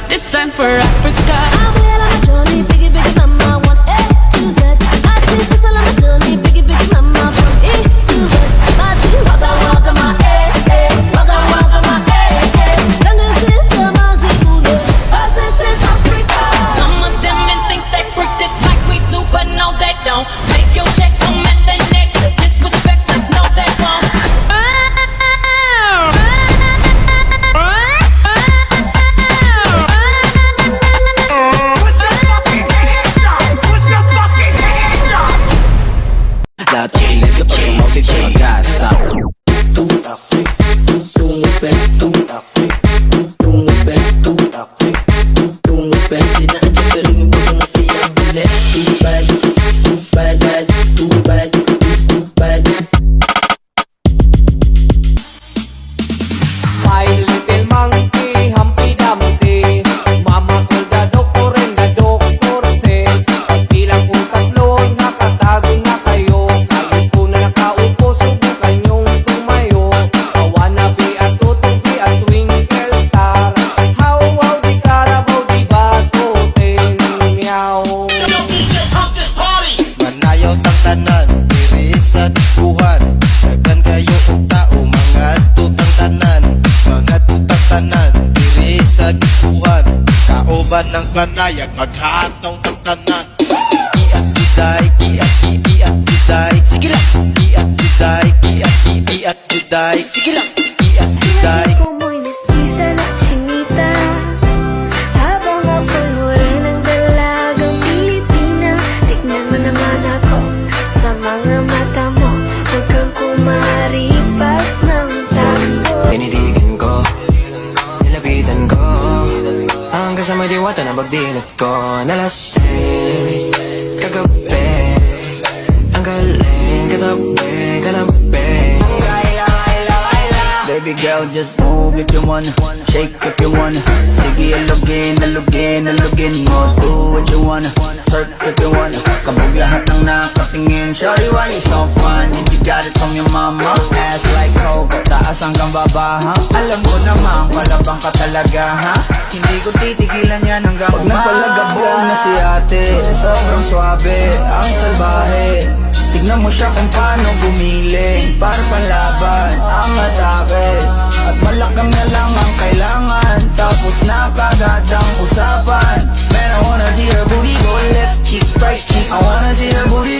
This time for Africa. I will on a journey, biggie, biggie, mama, want A to Z. I teach us all on a journey, biggie, biggie, mama, from east to west. My team, waka, waka, my waka, waka, my London since Mazikule, this is Africa. Some of them men think they freak this like we do, but no they don't. Make your check on meth and neck. Disrespect us, no they won't. Lahat ang pinigyo pag tumawsig sa mag-asa. Di na adyan pero yung pag-angati ang bilet. Too bad, too bad, too bad, too bad. My little monkey, Humpty Dumpty, Mama ko na doktor and na doktor said, bilang kung tatlo nakatago na kayo, ngayon po na nakaupo, subukan yung tumayo. I wanna be a tutubi, a twinkle star. How wow di karabaw di bagutin, meow. Manayaw tang tanan, diri sa diskuhan. Daghan kayo og tao, mga tutang tanan. Mga tutang tanan, diri sa diskuhan. Kauban ng planayag, maghataw tang tanan. Iat juday, iat juday. Sige lang. Iat juday, iat juday. Sige lang. Iat juday. Ko mo'y mestiza na chinita, habang ako'y morenang dalagang Pilipina. Tignan mo naman ako sa mga mata mo, huwag kang kumaripas ng takbo. Tinitigan ko, nilapitan ko, hanggang sa may diwata na pagdilat ko. Nalasing kagabi, ang galing katabi, kanabi. Baby girl, just move if you wanna, shake if you wanna. Sige, alugin mo. Do what you wanna, twerk if you wanna. Kabog lahat ng nakatingin. Shawty, why you so fun? If you got it from your mama, ass like Coco, taas hanggang baba, ha? Alam ko naman, palabang ka talaga, ha? Hindi ko titigilan yan hanggang umaga. Pag nagpalagabog na si ate, sobrang swabe, ang salbahe. Tignan mo siya kung paano gumiling, para panlaban ang atake. At malakang na lang ang kailangan, tapos na kagad ang usapan. Man, I wanna see her booty go left cheek, right cheek. I wanna see her booty